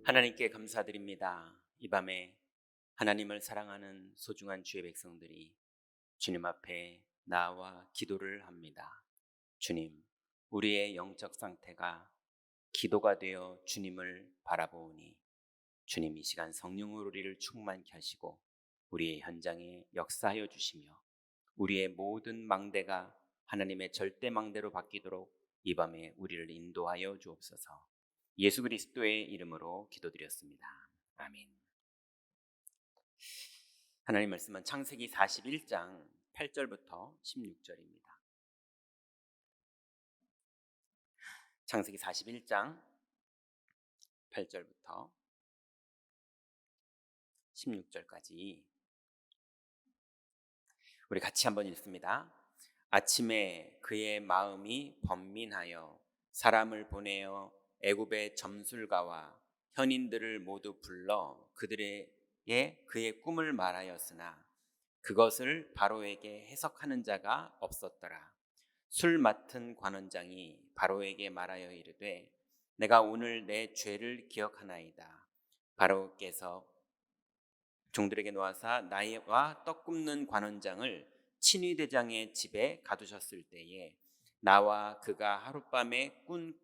하나님께 감사드립니다. 이 밤에 하나님을 사랑하는 소중한 주의 백성들이 주님 앞에 나와 기도를 합니다. 주님, 우리의 영적 상태가 기도가 되어 주님을 바라보니 주님 이 시간 성령으로 우리를 충만케 하시고 우리의 현장에 역사하여 주시며 우리의 모든 망대가 하나님의 절대 망대로 바뀌도록 이 밤에 우리를 인도하여 주옵소서. 예수 그리스도의 이름으로 기도드렸습니다. 아멘. 하나님 말씀은 창세기 41장 8절부터 16절입니다. 창세기 41장 8절부터 16절까지 우리 같이 한번 읽습니다. 아침에 그의 마음이 번민하여 사람을 보내어 애굽의 점술가와 현인들을 모두 불러 그들에게 그의 꿈을 말하였으나 그것을 바로에게 해석하는 자가 없었더라. 술 맡은 관원장이 바로에게 말하여 이르되 내가 오늘 내 죄를 기억하나이다. 바로께서 종들에게 놓아사 나와 떡 굽는 관원장을 친위대장의 집에 가두셨을 때에 나와 그가 하룻밤에 꾼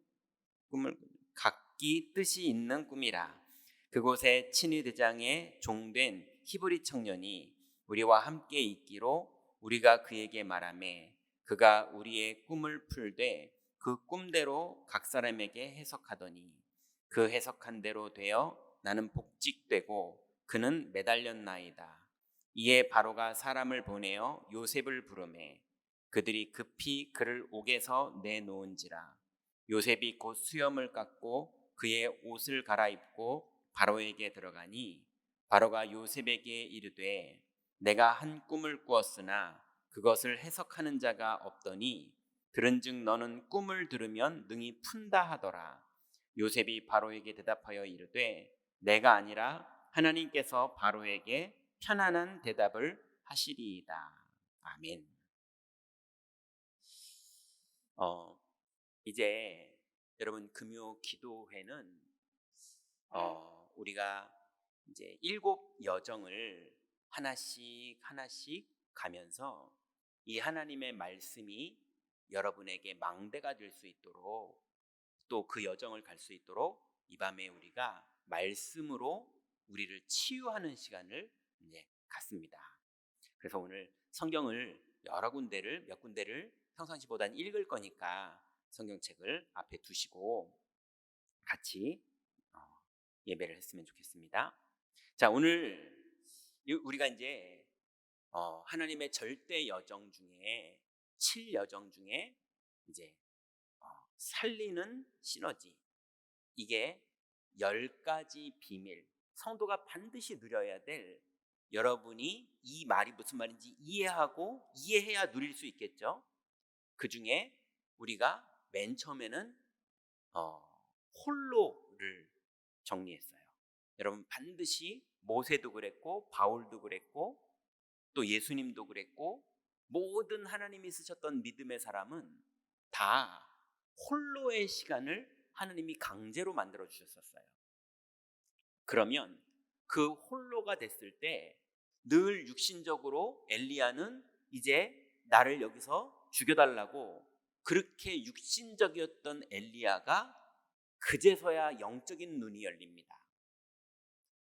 꿈을 각기 뜻이 있는 꿈이라. 그곳에 친위대장의 종된 히브리 청년이 우리와 함께 있기로 우리가 그에게 말하매 그가 우리의 꿈을 풀되 그 꿈대로 각 사람에게 해석하더니 그 해석한 대로 되어 나는 복직되고 그는 매달렸나이다. 이에 바로가 사람을 보내어 요셉을 부르매 그들이 급히 그를 옥에서 내놓은지라. 요셉이 곧 수염을 깎고 그의 옷을 갈아입고 바로에게 들어가니 바로가 요셉에게 이르되 내가 한 꿈을 꾸었으나 그것을 해석하는 자가 없더니 들은즉 너는 꿈을 들으면 능히 푼다 하더라. 요셉이 바로에게 대답하여 이르되 내가 아니라 하나님께서 바로에게 편안한 대답을 하시리이다. 아멘. 이제 여러분 금요 기도회는 우리가 이제 7여정을 하나씩 가면서 이 하나님의 말씀이 여러분에게 망대가 될 수 있도록 또 그 여정을 갈 수 있도록 이 밤에 우리가 말씀으로 우리를 치유하는 시간을 이제 갖습니다. 그래서 오늘 성경을 몇 군데를 평상시보다는 읽을 거니까 성경책을 앞에 두시고 같이 예배를 했으면 좋겠습니다. 자, 오늘 우리가 이제 하나님의 절대 여정 중에 7여정 중에 이제 살리는 시너지, 이게 10가지 비밀, 성도가 반드시 누려야 될, 여러분이 이 말이 무슨 말인지 이해하고 이해해야 누릴 수 있겠죠. 그 중에 우리가 맨 처음에는 홀로를 정리했어요. 여러분 반드시 모세도 그랬고 바울도 그랬고 또 예수님도 그랬고 모든 하나님이 쓰셨던 믿음의 사람은 다 홀로의 시간을 하나님이 강제로 만들어 주셨었어요. 그러면 그 홀로가 됐을 때 늘 육신적으로 엘리야는 이제 나를 여기서 죽여달라고 그렇게 육신적이었던 엘리야가 그제서야 영적인 눈이 열립니다.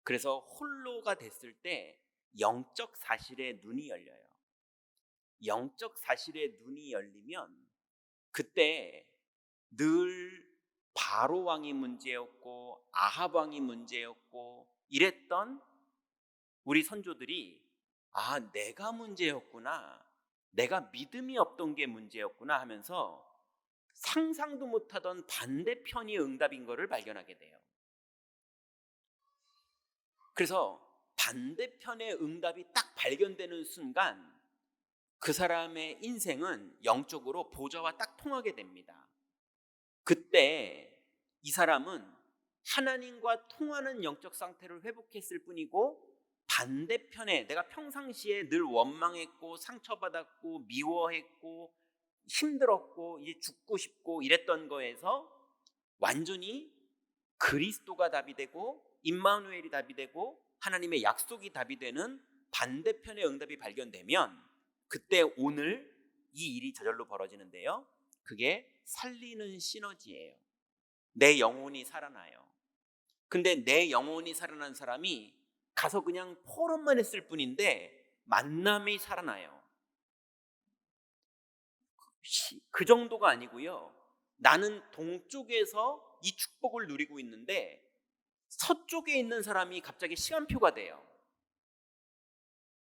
그래서 홀로가 됐을 때 영적 사실의 눈이 열려요. 영적 사실의 눈이 열리면 그때 늘 바로 왕이 문제였고 아합 왕이 문제였고 이랬던 우리 선조들이 내가 문제였구나, 내가 믿음이 없던 게 문제였구나 하면서 상상도 못하던 반대편이 응답인 것을 발견하게 돼요. 그래서 반대편의 응답이 딱 발견되는 순간 그 사람의 인생은 영적으로 보좌와 딱 통하게 됩니다. 그때 이 사람은 하나님과 통하는 영적 상태를 회복했을 뿐이고 반대편에 내가 평상시에 늘 원망했고 상처받았고 미워했고 힘들었고 이제 죽고 싶고 이랬던 거에서 완전히 그리스도가 답이 되고 임마누엘이 답이 되고 하나님의 약속이 답이 되는 반대편의 응답이 발견되면 그때 오늘 이 일이 저절로 벌어지는데요. 그게 살리는 시너지예요. 내 영혼이 살아나요. 근데 내 영혼이 살아난 사람이 가서 그냥 포럼만 했을 뿐인데 만남이 살아나요. 그 정도가 아니고요. 나는 동쪽에서 이 축복을 누리고 있는데 서쪽에 있는 사람이 갑자기 시간표가 돼요.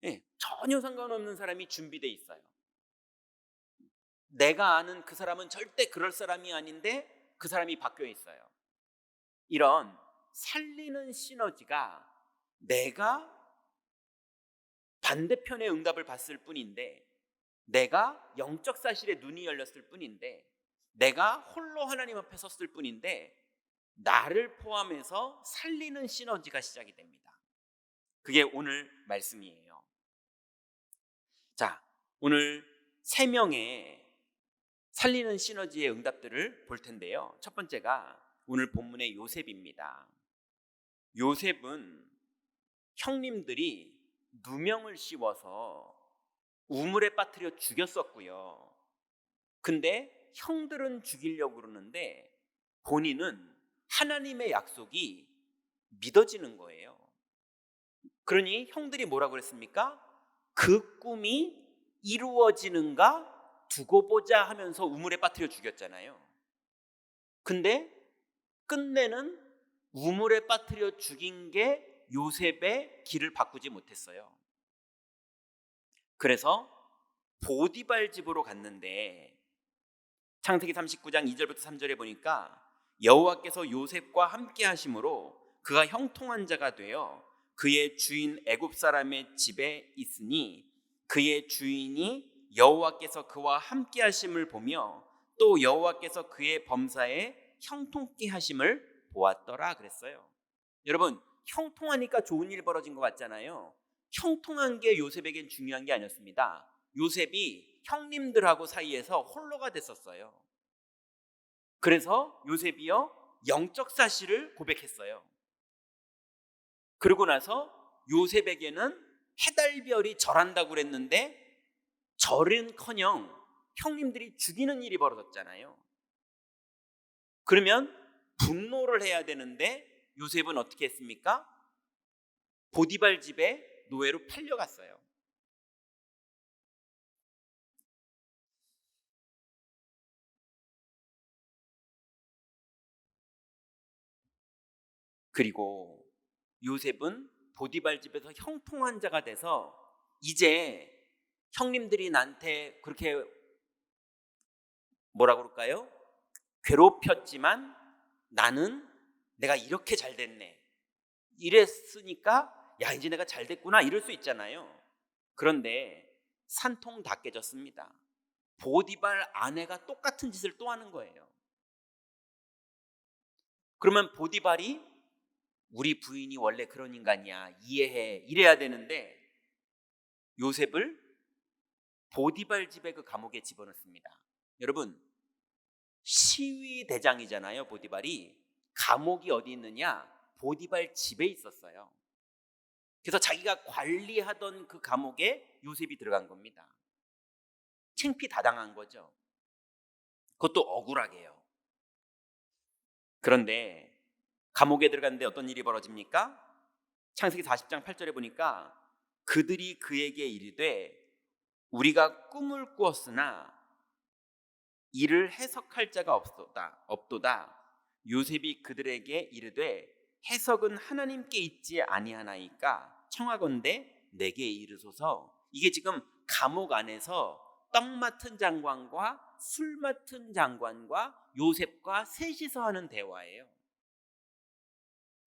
예, 전혀 상관없는 사람이 준비돼 있어요. 내가 아는 그 사람은 절대 그럴 사람이 아닌데 그 사람이 바뀌어 있어요. 이런 살리는 시너지가 내가 반대편의 응답을 봤을 뿐인데, 내가 영적 사실에 눈이 열렸을 뿐인데, 내가 홀로 하나님 앞에 섰을 뿐인데 나를 포함해서 살리는 시너지가 시작이 됩니다. 그게 오늘 말씀이에요. 자, 오늘 3명의 살리는 시너지의 응답들을 볼 텐데요. 첫 번째가 오늘 본문의 요셉입니다. 요셉은 형님들이 누명을 씌워서 우물에 빠뜨려 죽였었고요. 근데 형들은 죽이려고 그러는데 본인은 하나님의 약속이 믿어지는 거예요. 그러니 형들이 뭐라고 그랬습니까? 그 꿈이 이루어지는가 두고 보자 하면서 우물에 빠뜨려 죽였잖아요. 근데 끝내는 우물에 빠뜨려 죽인 게 요셉의 길을 바꾸지 못했어요. 그래서 보디발 집으로 갔는데 창세기 39장 2절부터 3절에 보니까 여호와께서 요셉과 함께 하심으로 그가 형통한 자가 되어 그의 주인 애굽 사람의 집에 있으니 그의 주인이 여호와께서 그와 함께 하심을 보며 또 여호와께서 그의 범사에 형통케 하심을 보았더라 그랬어요. 여러분, 형통하니까 좋은 일 벌어진 것 같잖아요. 형통한 게 요셉에겐 중요한 게 아니었습니다. 요셉이 형님들하고 사이에서 홀로가 됐었어요. 그래서 요셉이요 영적 사실을 고백했어요. 그러고 나서 요셉에게는 해달별이 절한다고 그랬는데 절은커녕 형님들이 죽이는 일이 벌어졌잖아요. 그러면 분노를 해야 되는데 요셉은 어떻게 했습니까? 보디발 집에 노예로 팔려갔어요. 그리고 요셉은 보디발 집에서 형통한 자가 돼서 이제 형님들이 나한테 그렇게 뭐라 그럴까요? 괴롭혔지만 나는 내가 이렇게 잘 됐네. 이랬으니까 야 이제 내가 잘 됐구나 이럴 수 있잖아요. 그런데 산통 다 깨졌습니다. 보디발 아내가 똑같은 짓을 또 하는 거예요. 그러면 보디발이 우리 부인이 원래 그런 인간이야 이해해 이래야 되는데 요셉을 보디발 집의 그 감옥에 집어넣습니다. 여러분 시위 대장이잖아요. 보디발이 감옥이 어디 있느냐? 보디발 집에 있었어요. 그래서 자기가 관리하던 그 감옥에 요셉이 들어간 겁니다. 창피 다 당한 거죠. 그것도 억울하게요. 그런데 감옥에 들어갔는데 어떤 일이 벌어집니까? 창세기 40장 8절에 보니까 그들이 그에게 이르되 우리가 꿈을 꾸었으나 이를 해석할 자가 없도다. 요셉이 그들에게 이르되 해석은 하나님께 있지 아니하나이까 청하건대 내게 이르소서. 이게 지금 감옥 안에서 떡 맡은 장관과 술 맡은 장관과 요셉과 셋이서 하는 대화예요.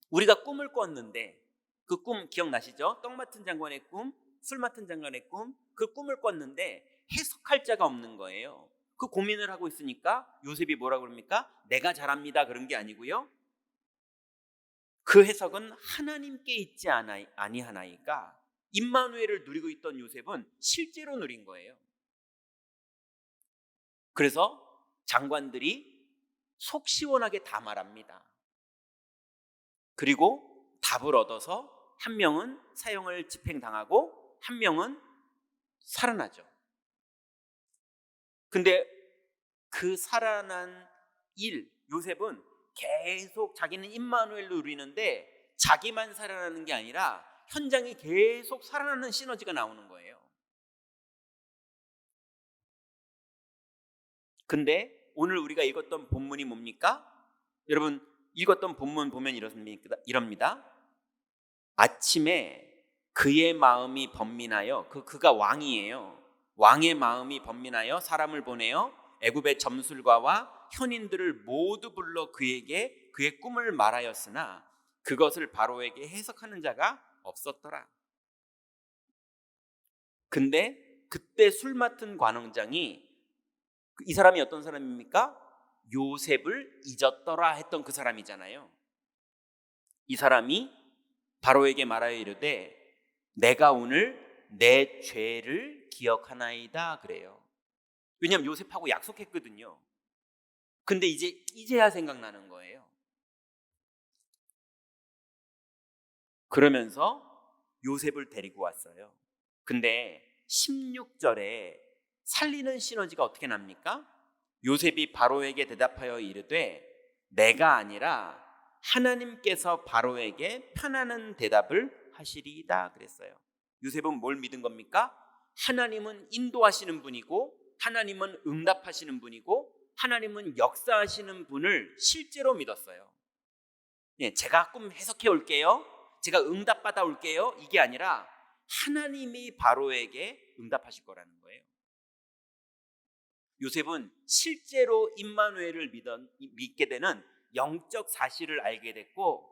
우리가 꿈을 꿨는데 그 꿈 기억나시죠? 떡 맡은 장관의 꿈, 술 맡은 장관의 꿈, 그 꿈을 꿨는데 해석할 자가 없는 거예요. 그 고민을 하고 있으니까 요셉이 뭐라고 그럽니까? 내가 잘합니다 그런 게 아니고요. 그 해석은 하나님께 있지 아니하나이까. 임마누엘을 누리고 있던 요셉은 실제로 누린 거예요. 그래서 장관들이 속 시원하게 다 말합니다. 그리고 답을 얻어서 한 명은 사형을 집행당하고 한 명은 살아나죠. 근데 그 살아난 요셉은 계속 자기는 임마누엘을 누리는데 자기만 살아나는 게 아니라 현장에 계속 살아나는 시너지가 나오는 거예요. 근데 오늘 우리가 읽었던 본문이 뭡니까? 여러분 읽었던 본문 보면 이럽니다. 아침에 그의 마음이 번민하여 그가 왕이에요. 왕의 마음이 번민하여 사람을 보내어 애굽의 점술가와 현인들을 모두 불러 그에게 그의 꿈을 말하였으나 그것을 바로에게 해석하는 자가 없었더라. 근데 그때 술 맡은 관원장이 이 사람이 어떤 사람입니까? 요셉을 잊었더라 했던 그 사람이잖아요. 이 사람이 바로에게 말하여 이르되 내가 오늘 내 죄를 기억하나이다 그래요. 왜냐하면 요셉하고 약속했거든요. 근데 이제야 생각나는 거예요. 그러면서 요셉을 데리고 왔어요. 근데 16절에 살리는 시너지가 어떻게 납니까? 요셉이 바로에게 대답하여 이르되 내가 아니라 하나님께서 바로에게 편하는 대답을 하시리이다 그랬어요. 요셉은 뭘 믿은 겁니까? 하나님은 인도하시는 분이고 하나님은 응답하시는 분이고 하나님은 역사하시는 분을 실제로 믿었어요. 예, 제가 꿈 해석해 올게요. 제가 응답 받아 올게요. 이게 아니라 하나님이 바로에게 응답하실 거라는 거예요. 요셉은 실제로 임마누엘을 믿게 되는 영적 사실을 알게 됐고,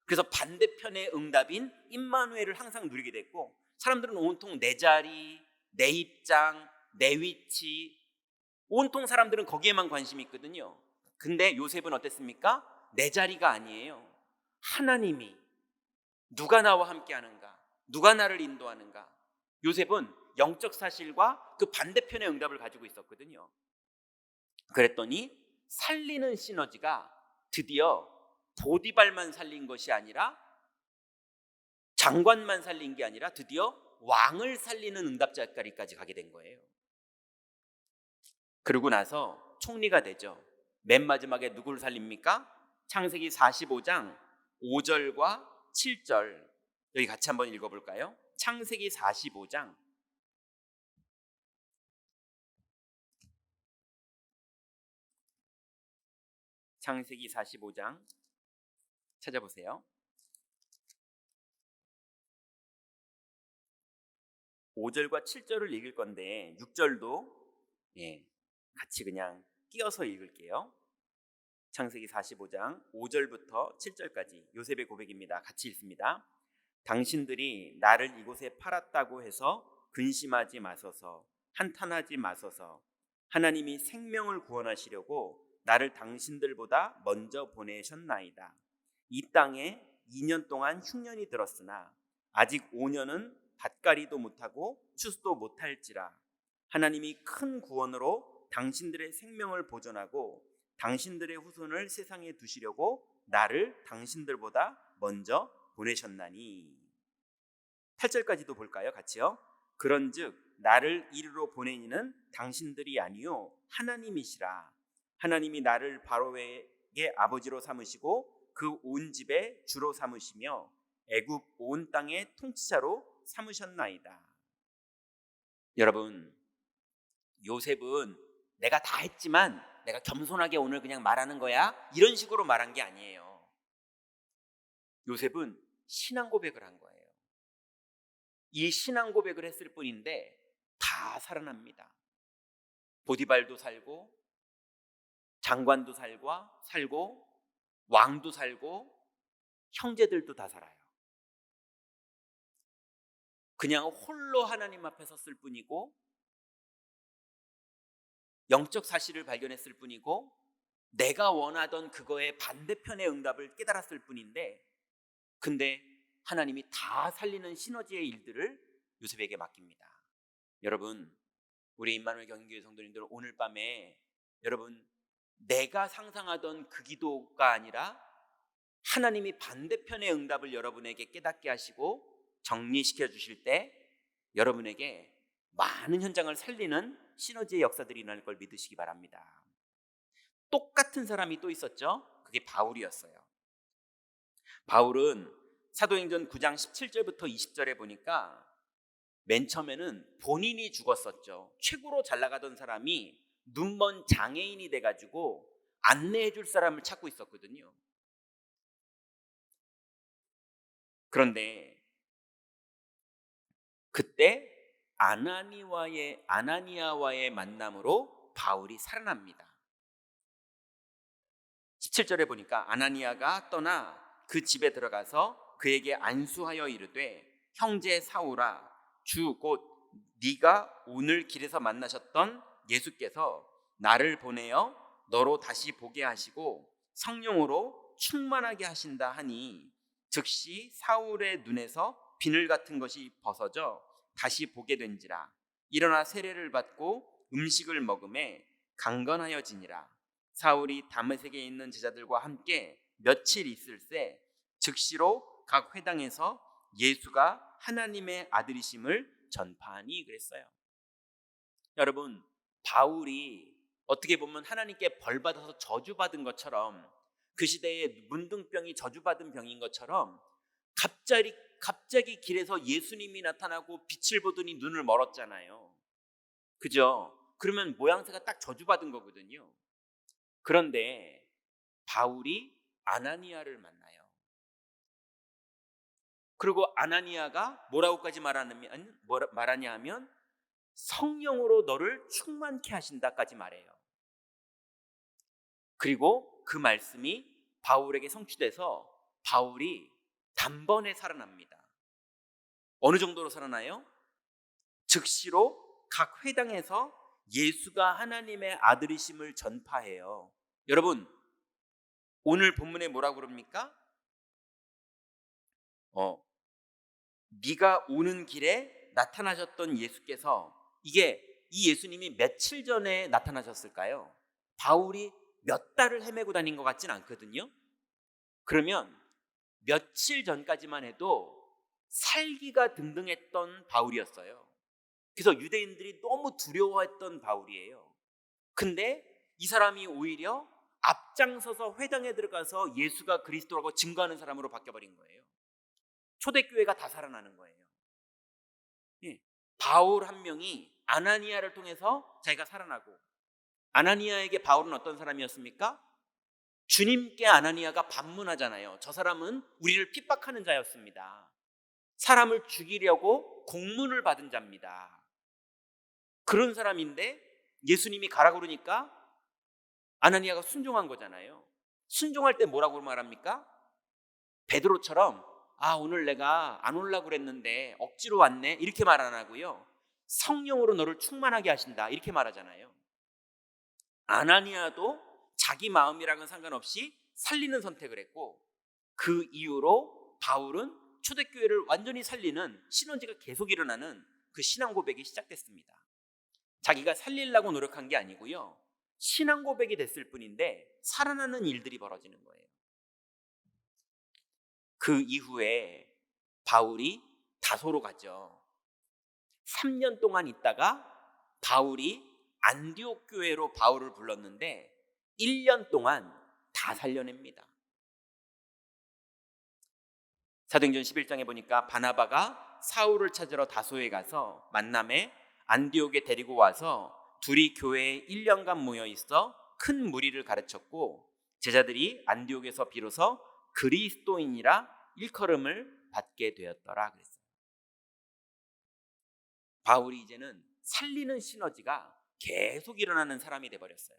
그래서 반대편의 응답인 임마누엘을 항상 누리게 됐고, 사람들은 온통 내 자리, 내 입장, 내 위치, 온통 사람들은 거기에만 관심이 있거든요. 근데 요셉은 어땠습니까? 내 자리가 아니에요. 하나님이 누가 나와 함께 하는가? 누가 나를 인도하는가? 요셉은 영적 사실과 그 반대편의 응답을 가지고 있었거든요. 그랬더니 살리는 시너지가 드디어 보디발만 살린 것이 아니라, 장관만 살린 게 아니라 드디어 왕을 살리는 응답자까지 가게 된 거예요. 그러고 나서 총리가 되죠. 맨 마지막에 누구를 살립니까? 창세기 45장 5절과 7절, 여기 같이 한번 읽어볼까요? 창세기 45장 창세기 45장 찾아보세요. 5절과 7절을 읽을 건데 6절도 같이 그냥 끼어서 읽을게요. 창세기 45장 5절부터 7절까지 요셉의 고백입니다. 같이 읽습니다. 당신들이 나를 이곳에 팔았다고 해서 근심하지 마소서, 한탄하지 마소서. 하나님이 생명을 구원하시려고 나를 당신들보다 먼저 보내셨나이다. 이 땅에 2년 동안 흉년이 들었으나 아직 5년은 밭갈이도 못하고 추수도 못할지라. 하나님이 큰 구원으로 당신들의 생명을 보존하고 당신들의 후손을 세상에 두시려고 나를 당신들보다 먼저 보내셨나니. 8절까지도 볼까요? 같이요. 그런즉 나를 이리로 보내니는 당신들이 아니요 하나님이시라. 하나님이 나를 바로에게 아버지로 삼으시고 그 온 집의 주로 삼으시며 애굽 온 땅의 통치자로 삼으셨나이다. 여러분, 요셉은 내가 다 했지만 내가 겸손하게 오늘 그냥 말하는 거야, 이런 식으로 말한 게 아니에요. 요셉은 신앙 고백을 한 거예요. 이 신앙 고백을 했을 뿐인데 다 살아납니다. 보디발도 살고 장관도 살고 왕도 살고 형제들도 다 살아요. 그냥 홀로 하나님 앞에 섰을 뿐이고 영적 사실을 발견했을 뿐이고 내가 원하던 그거의 반대편의 응답을 깨달았을 뿐인데, 근데 하나님이 다 살리는 시너지의 일들을 요셉에게 맡깁니다. 여러분, 우리 임마누엘 경인교회 성도님들, 오늘 밤에 여러분 내가 상상하던 그 기도가 아니라 하나님이 반대편의 응답을 여러분에게 깨닫게 하시고 정리시켜 주실 때 여러분에게 많은 현장을 살리는 시너지의 역사들이 일어날 걸 믿으시기 바랍니다. 똑같은 사람이 또 있었죠. 그게 바울이었어요. 바울은 사도행전 9장 17절부터 20절에 보니까 맨 처음에는 본인이 죽었었죠. 최고로 잘 나가던 사람이 눈먼 장애인이 돼가지고 안내해 줄 사람을 찾고 있었거든요. 그런데 그때 아나니아와의 만남으로 바울이 살아납니다. 17절에 보니까 아나니아가 떠나 그 집에 들어가서 그에게 안수하여 이르되 형제 사울아 주 곧 네가 오늘 길에서 만나셨던 예수께서 나를 보내어 너로 다시 보게 하시고 성령으로 충만하게 하신다 하니 즉시 사울의 눈에서 비늘 같은 것이 벗어져 다시 보게 된지라. 일어나 세례를 받고 음식을 먹음에 강건하여지니라. 사울이 다메섹에 있는 제자들과 함께 며칠 있을새 즉시로 각 회당에서 예수가 하나님의 아들이심을 전파하니 그랬어요. 여러분, 바울이 어떻게 보면 하나님께 벌받아서 저주받은 것처럼, 그 시대에 문둥병이 저주받은 병인 것처럼 갑자기 길에서 예수님이 나타나고 빛을 보더니 눈을 멀었잖아요. 그죠? 그러면 모양새가 딱 저주받은 거거든요. 그런데 바울이 아나니아를 만나요. 그리고 아나니아가 뭐라고까지 말하냐 하면 성령으로 너를 충만케 하신다까지 말해요. 그리고 그 말씀이 바울에게 성취돼서 바울이 단번에 살아납니다. 어느 정도로 살아나요? 즉시로 각 회당에서 예수가 하나님의 아들이심을 전파해요. 여러분, 오늘 본문에 뭐라고 그럽니까? 네가 오는 길에 나타나셨던 예수께서, 이게 이 예수님이 며칠 전에 나타나셨을까요? 바울이 몇 달을 헤매고 다닌 것 같진 않거든요. 그러면 며칠 전까지만 해도 살기가 등등했던 바울이었어요. 그래서 유대인들이 너무 두려워했던 바울이에요. 근데 이 사람이 오히려 앞장서서 회당에 들어가서 예수가 그리스도라고 증거하는 사람으로 바뀌어버린 거예요. 초대교회가 다 살아나는 거예요. 예. 바울 한 명이 아나니아를 통해서 자기가 살아나고, 아나니아에게 바울은 어떤 사람이었습니까? 주님께 아나니아가 반문하잖아요. 저 사람은 우리를 핍박하는 자였습니다. 사람을 죽이려고 공문을 받은 자입니다. 그런 사람인데 예수님이 가라 그러니까 아나니아가 순종한 거잖아요. 순종할 때 뭐라고 말합니까? 베드로처럼 오늘 내가 안 오려고 그랬는데 억지로 왔네 이렇게 말 안 하고요. 성령으로 너를 충만하게 하신다 이렇게 말하잖아요. 아나니아도 자기 마음이랑은 상관없이 살리는 선택을 했고, 그 이후로 바울은 초대교회를 완전히 살리는 시너지가 계속 일어나는 그 신앙 고백이 시작됐습니다. 자기가 살리려고 노력한 게 아니고요, 신앙 고백이 됐을 뿐인데 살아나는 일들이 벌어지는 거예요. 그 이후에 바울이 다소로 가죠. 3년 동안 있다가 바울이 안디옥 교회로 바울을 불렀는데 1년 동안 다 살려냅니다. 사도행전 11장에 보니까 바나바가 사울을 찾으러 다소에 가서 만남에 안디옥에 데리고 와서 둘이 교회에 1년간 모여 있어 큰 무리를 가르쳤고, 제자들이 안디옥에서 비로소 그리스도인이라 일컬음을 받게 되었더라 그랬어요. 바울이 이제는 살리는 시너지가 계속 일어나는 사람이 돼버렸어요.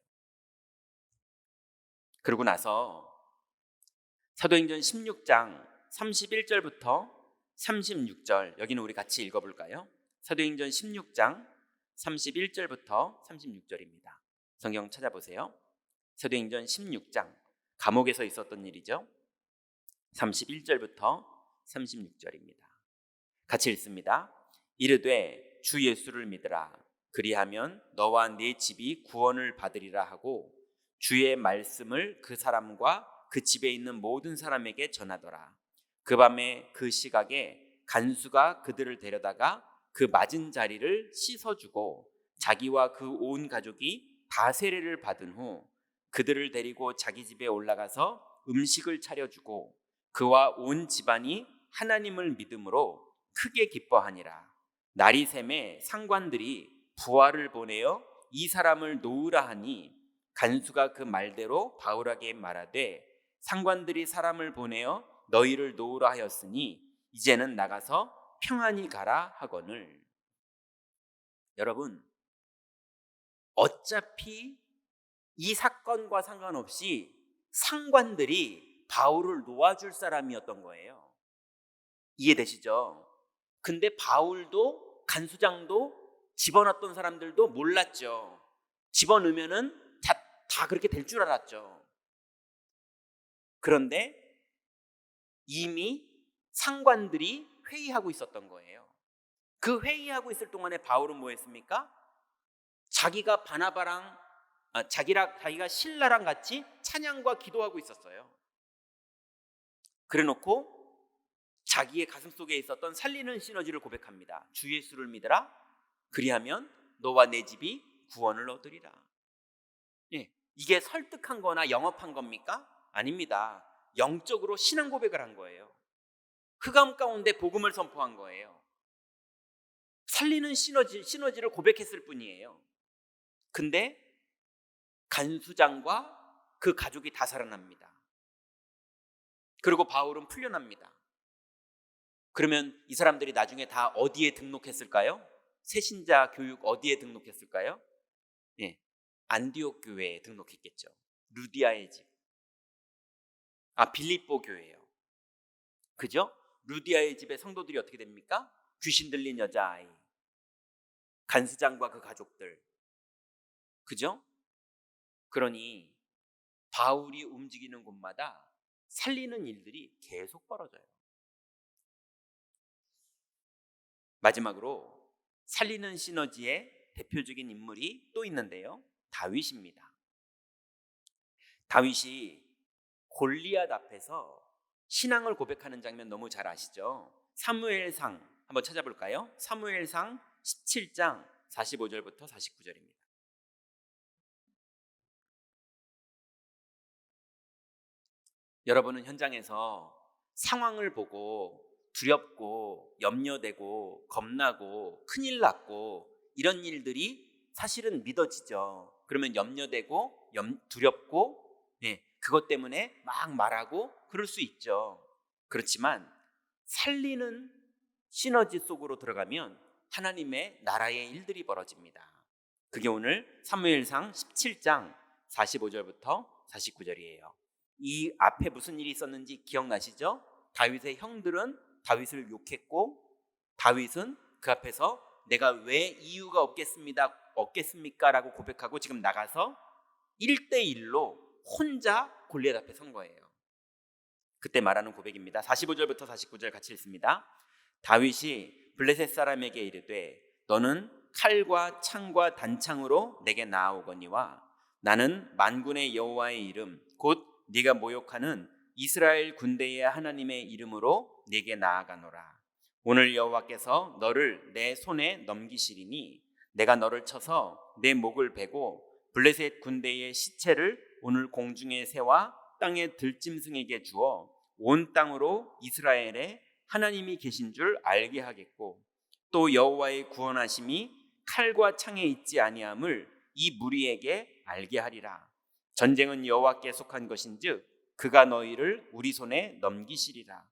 그러고 나서 사도행전 16장 31절부터 36절, 여기는 우리 같이 읽어볼까요? 사도행전 16장 31절부터 36절입니다. 성경 찾아보세요. 사도행전 16장, 감옥에서 있었던 일이죠. 31절부터 36절입니다. 같이 읽습니다. 이르되 주 예수를 믿으라. 그리하면 너와 네 집이 구원을 받으리라 하고 주의 말씀을 그 사람과 그 집에 있는 모든 사람에게 전하더라. 그 밤에 그 시각에 간수가 그들을 데려다가 그 맞은 자리를 씻어주고 자기와 그 온 가족이 다 세례를 받은 후 그들을 데리고 자기 집에 올라가서 음식을 차려주고 그와 온 집안이 하나님을 믿음으로 크게 기뻐하니라. 날이 샘에 상관들이 부하를 보내어 이 사람을 놓으라 하니 간수가 그 말대로 바울에게 말하되 상관들이 사람을 보내어 너희를 놓으라 하였으니 이제는 나가서 평안히 가라 하거늘. 여러분, 어차피 이 사건과 상관없이 상관들이 바울을 놓아줄 사람이었던 거예요. 이해되시죠? 근데 바울도 간수장도 집어넣었던 사람들도 몰랐죠. 집어넣으면은 다 그렇게 될 줄 알았죠. 그런데 이미 상관들이 회의하고 있었던 거예요. 그 회의하고 있을 동안에 바울은 뭐 했습니까? 자기가 자기가 신라랑 같이 찬양과 기도하고 있었어요. 그래놓고 자기의 가슴 속에 있었던 살리는 시너지를 고백합니다. 주 예수를 믿어라. 그리하면 너와 내 집이 구원을 얻으리라. 예, 이게 설득한 거나 영업한 겁니까? 아닙니다. 영적으로 신앙 고백을 한 거예요. 흑암 가운데 복음을 선포한 거예요. 살리는 시너지를 고백했을 뿐이에요. 근데 간수장과 그 가족이 다 살아납니다. 그리고 바울은 풀려납니다. 그러면 이 사람들이 나중에 다 어디에 등록했을까요? 새신자 교육 어디에 등록했을까요? 예, 안디옥 교회에 등록했겠죠. 루디아의 집. 빌립보 교회예요. 그죠? 루디아의 집의 성도들이 어떻게 됩니까? 귀신 들린 여자아이, 간수장과 그 가족들. 그죠? 그러니 바울이 움직이는 곳마다 살리는 일들이 계속 벌어져요. 마지막으로 살리는 시너지의 대표적인 인물이 또 있는데요. 다윗입니다. 다윗이 골리앗 앞에서 신앙을 고백하는 장면 너무 잘 아시죠? 사무엘상 한번 찾아볼까요? 사무엘상 17장 45절부터 49절입니다. 여러분은 현장에서 상황을 보고 두렵고 염려되고 겁나고 큰일 났고 이런 일들이 사실은 믿어지죠. 그러면 염려되고 두렵고 그것 때문에 막 말하고 그럴 수 있죠. 그렇지만 살리는 시너지 속으로 들어가면 하나님의 나라의 일들이 벌어집니다. 그게 오늘 사무엘상 17장 45절부터 49절이에요. 이 앞에 무슨 일이 있었는지 기억나시죠? 다윗의 형들은 다윗을 욕했고 다윗은 그 앞에서 내가 왜 이유가 없겠습니까? 라고 고백하고 지금 나가서 1대1로 혼자 골리앗 앞에 선 거예요. 그때 말하는 고백입니다. 45절부터 49절 같이 읽습니다. 다윗이 블레셋 사람에게 이르되 너는 칼과 창과 단창으로 내게 나아오거니와 나는 만군의 여호와의 이름 곧 네가 모욕하는 이스라엘 군대의 하나님의 이름으로 네게 나아가노라. 오늘 여호와께서 너를 내 손에 넘기시리니 내가 너를 쳐서 내 목을 베고 블레셋 군대의 시체를 오늘 공중의 새와 땅의 들짐승에게 주어 온 땅으로 이스라엘에 하나님이 계신 줄 알게 하겠고 또 여호와의 구원하심이 칼과 창에 있지 아니함을 이 무리에게 알게 하리라. 전쟁은 여호와께 속한 것인즉 그가 너희를 우리 손에 넘기시리라.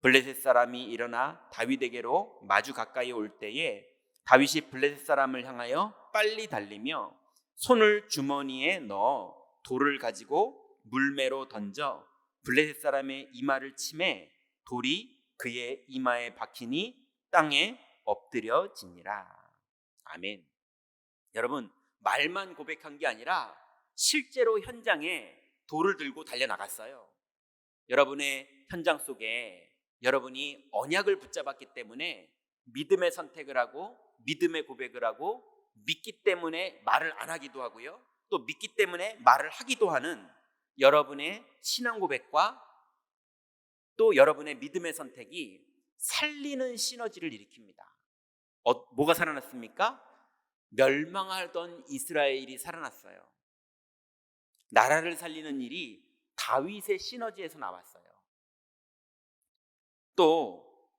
블레셋 사람이 일어나 다윗에게로 마주 가까이 올 때에 다윗이 블레셋 사람을 향하여 빨리 달리며 손을 주머니에 넣어 돌을 가지고 물매로 던져 블레셋 사람의 이마를 치매 돌이 그의 이마에 박히니 땅에 엎드려지니라. 아멘. 여러분, 말만 고백한 게 아니라 실제로 현장에 돌을 들고 달려나갔어요. 여러분의 현장 속에 여러분이 언약을 붙잡았기 때문에 믿음의 선택을 하고 믿음의 고백을 하고 믿기 때문에 말을 안 하기도 하고요. 또 믿기 때문에 말을 하기도 하는 여러분의 신앙 고백과 또 여러분의 믿음의 선택이 살리는 시너지를 일으킵니다. 뭐가 살아났습니까? 멸망하던 이스라엘이 살아났어요. 나라를 살리는 일이 다윗의 시너지에서 나왔어요. 또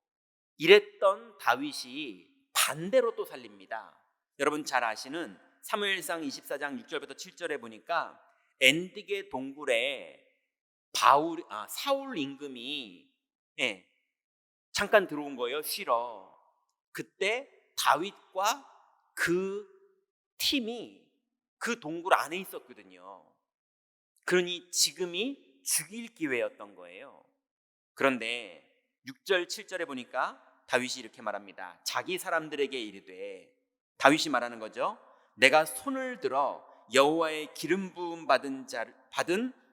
이랬던 다윗이 반대로 또 살립니다. 여러분 잘 아시는 사무엘상 24장 6절부터 7절에 보니까 엔드게 동굴에 사울 임금이 잠깐 들어온 거예요. 쉬러. 그때 다윗과 그 팀이 그 동굴 안에 있었거든요. 그러니 지금이 죽일 기회였던 거예요. 그런데 6절 7절에 보니까 다윗이 이렇게 말합니다. 자기 사람들에게 이르되, 다윗이 말하는 거죠. 내가 손을 들어 여호와의 기름 부음 받은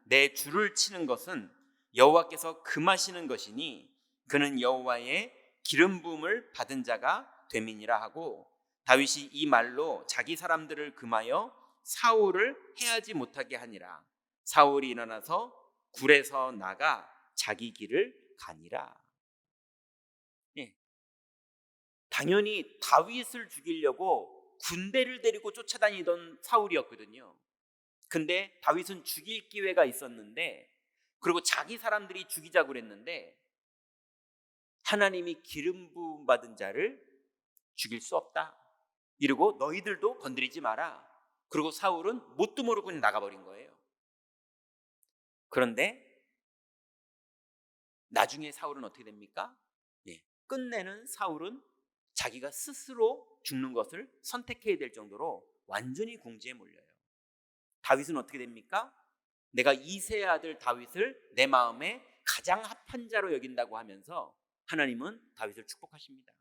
내 주를 치는 것은 여호와께서 금하시는 것이니 그는 여호와의 기름 부음을 받은 자가 됨이니라 하고, 다윗이 이 말로 자기 사람들을 금하여 사울을 해하지 못하게 하니라. 사울이 일어나서 굴에서 나가 자기 길을 가니라. 당연히 다윗을 죽이려고 군대를 데리고 쫓아다니던 사울이었거든요. 근데 다윗은 죽일 기회가 있었는데, 그리고 자기 사람들이 죽이자고 그랬는데 하나님이 기름 부음 받은 자를 죽일 수 없다 이러고 너희들도 건드리지 마라. 그리고 사울은 뭣도 모르고 그냥 나가버린 거예요. 그런데 나중에 사울은 어떻게 됩니까? 끝내는 사울은 자기가 스스로 죽는 것을 선택해야 될 정도로 완전히 궁지에 몰려요. 다윗은 어떻게 됩니까? 내가 이세의 아들 다윗을 내 마음에 가장 합한 자로 여긴다고 하면서 하나님은 다윗을 축복하십니다.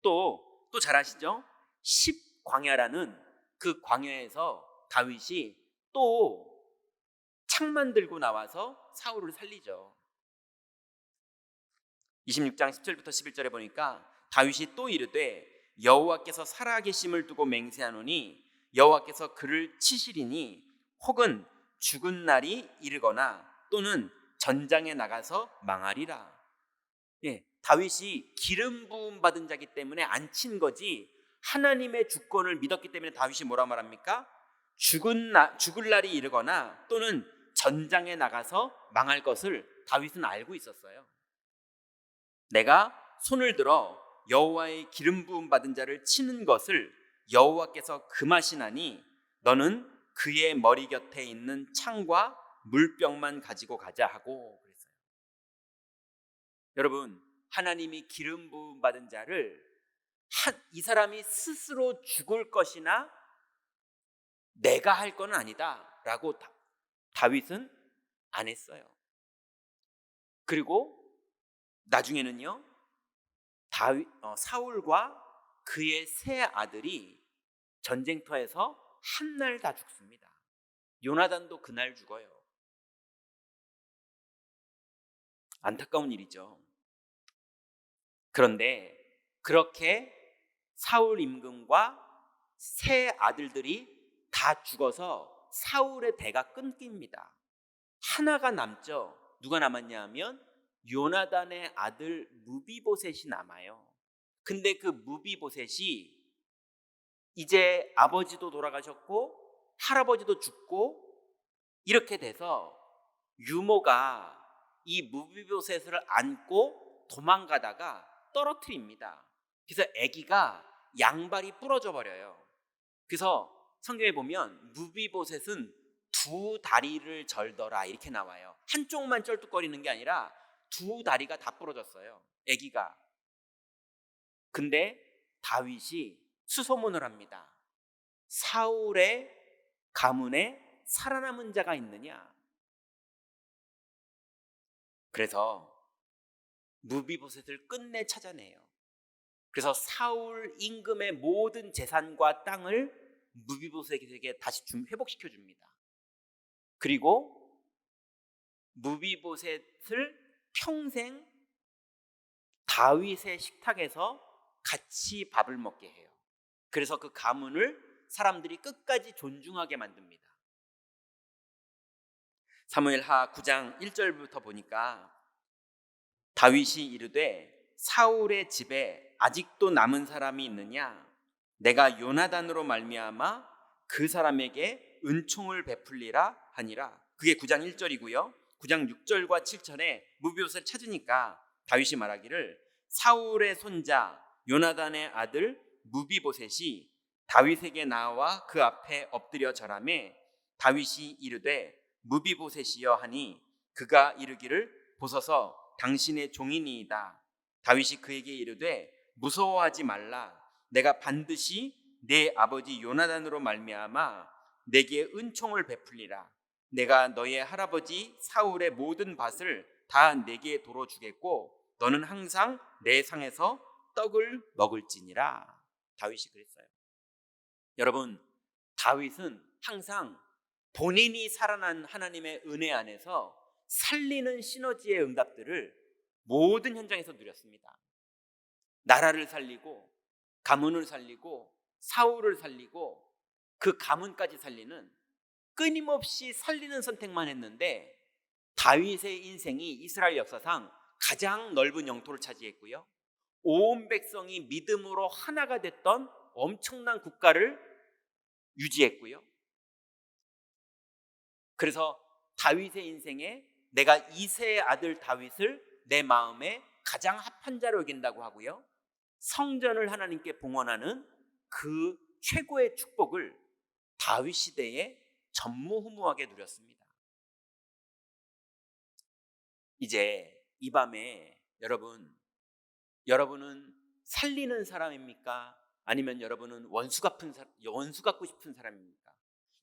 또 잘 아시죠? 10광야라는 그 광야에서 다윗이 또 창만 들고 나와서 사울을 살리죠. 26장 10절부터 11절에 보니까 다윗이 또 이르되, 여호와께서 살아계심을 두고 맹세하노니 여호와께서 그를 치시리니 혹은 죽은 날이 이르거나 또는 전장에 나가서 망하리라. 다윗이 기름 부음 받은 자기 때문에 안 친 거지, 하나님의 주권을 믿었기 때문에 다윗이 뭐라 말합니까? 죽을 날이 이르거나 또는 전장에 나가서 망할 것을 다윗은 알고 있었어요. 내가 손을 들어 여호와의 기름 부음 받은 자를 치는 것을 여호와께서 금하시나니 너는 그의 머리 곁에 있는 창과 물병만 가지고 가자 하고 그랬어요. 여러분, 하나님이 기름 부음 받은 자를 이 사람이 스스로 죽을 것이나 내가 할 건 아니다 라고 다윗은 안 했어요. 그리고 나중에는요, 사울과 그의 세 아들이 전쟁터에서 한 날 다 죽습니다. 요나단도 그날 죽어요. 안타까운 일이죠. 그런데 그렇게 사울 임금과 세 아들들이 다 죽어서 사울의 대가 끊깁니다. 하나가 남죠. 누가 남았냐 하면 요나단의 아들 무비보셋이 남아요. 근데 그 무비보셋이 이제 아버지도 돌아가셨고 할아버지도 죽고 이렇게 돼서 유모가 이 무비보셋을 안고 도망가다가 떨어뜨립니다. 그래서 아기가 양발이 부러져 버려요. 그래서 성경에 보면 무비보셋은 두 다리를 절더라 이렇게 나와요. 한쪽만 쩔뚝거리는 게 아니라 두 다리가 다 부러졌어요, 아기가. 근데 다윗이 수소문을 합니다. 사울의 가문에 살아남은 자가 있느냐? 그래서 무비보셋을 끝내 찾아내요. 그래서 사울 임금의 모든 재산과 땅을 무비보셋에게 다시 회복시켜 줍니다. 그리고 무비보셋을 평생 다윗의 식탁에서 같이 밥을 먹게 해요. 그래서 그 가문을 사람들이 끝까지 존중하게 만듭니다. 사무엘하 9장 1절부터 보니까 다윗이 이르되 사울의 집에 아직도 남은 사람이 있느냐? 내가 요나단으로 말미암아 그 사람에게 은총을 베풀리라 하니라. 그게 9장 1절이고요. 9장 6절과 7절에 무비보셋을 찾으니까 다윗이 말하기를 사울의 손자 요나단의 아들 무비보셋이 다윗에게 나와 그 앞에 엎드려 절하매 다윗이 이르되 무비보셋이여 하니 그가 이르기를 보소서 당신의 종이니이다. 다윗이 그에게 이르되 무서워하지 말라. 내가 반드시 내 아버지 요나단으로 말미암아 내게 은총을 베풀리라. 내가 너의 할아버지 사울의 모든 밭을 다 내게 도로 주겠고 너는 항상 내 상에서 떡을 먹을지니라. 다윗이 그랬어요. 여러분, 다윗은 항상 본인이 살아난 하나님의 은혜 안에서 살리는 시너지의 응답들을 모든 현장에서 누렸습니다. 나라를 살리고 가문을 살리고 사울을 살리고 그 가문까지 살리는, 끊임없이 살리는 선택만 했는데 다윗의 인생이 이스라엘 역사상 가장 넓은 영토를 차지했고요, 온 백성이 믿음으로 하나가 됐던 엄청난 국가를 유지했고요. 그래서 다윗의 인생에 내가 이새의 아들 다윗을 내 마음에 가장 합한 자로 여긴다고 하고요, 성전을 하나님께 봉헌하는 그 최고의 축복을 다윗 시대에 전무후무하게 누렸습니다. 이제 이 밤에 여러분은 살리는 사람입니까? 아니면 여러분은 원수 갚고 싶은 사람입니까?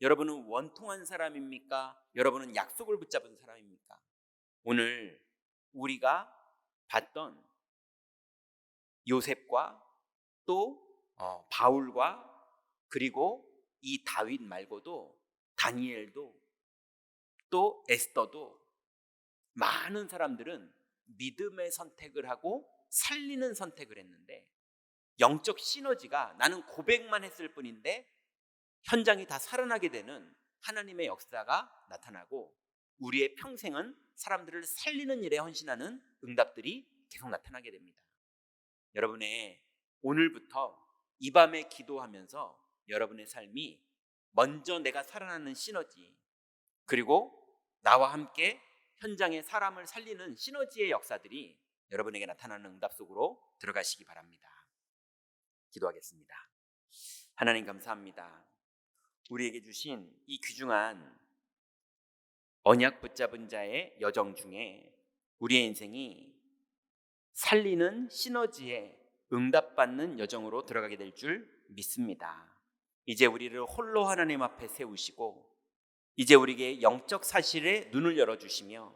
여러분은 원통한 사람입니까? 여러분은 약속을 붙잡은 사람입니까? 오늘 우리가 봤던 요셉과 또 바울과 그리고 이 다윗 말고도 다니엘도 또 에스더도 많은 사람들은 믿음의 선택을 하고 살리는 선택을 했는데, 영적 시너지가 나는 고백만 했을 뿐인데 현장이 다 살아나게 되는 하나님의 역사가 나타나고, 우리의 평생은 사람들을 살리는 일에 헌신하는 응답들이 계속 나타나게 됩니다. 여러분의 오늘부터 이 밤에 기도하면서 여러분의 삶이 먼저 내가 살아나는 시너지, 그리고 나와 함께 현장에 사람을 살리는 시너지의 역사들이 여러분에게 나타나는 응답 속으로 들어가시기 바랍니다. 기도하겠습니다. 하나님 감사합니다. 우리에게 주신 이 귀중한 언약 붙잡은 자의 여정 중에 우리의 인생이 살리는 시너지에 응답받는 여정으로 들어가게 될 줄 믿습니다. 이제 우리를 홀로 하나님 앞에 세우시고, 이제 우리에게 영적 사실에 눈을 열어주시며,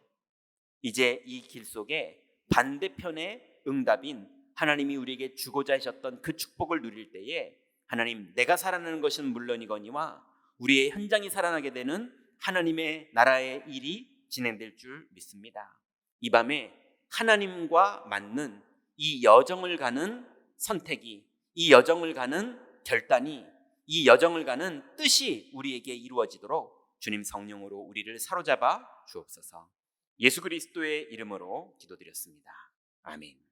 이제 이 길 속에 반대편의 응답인 하나님이 우리에게 주고자 하셨던 그 축복을 누릴 때에 하나님, 내가 살아나는 것은 물론이거니와 우리의 현장이 살아나게 되는 하나님의 나라의 일이 진행될 줄 믿습니다. 이 밤에 하나님과 맞는 이 여정을 가는 선택이, 이 여정을 가는 결단이, 이 여정을 가는 뜻이 우리에게 이루어지도록 주님 성령으로 우리를 사로잡아 주옵소서. 예수 그리스도의 이름으로 기도드렸습니다. 아멘.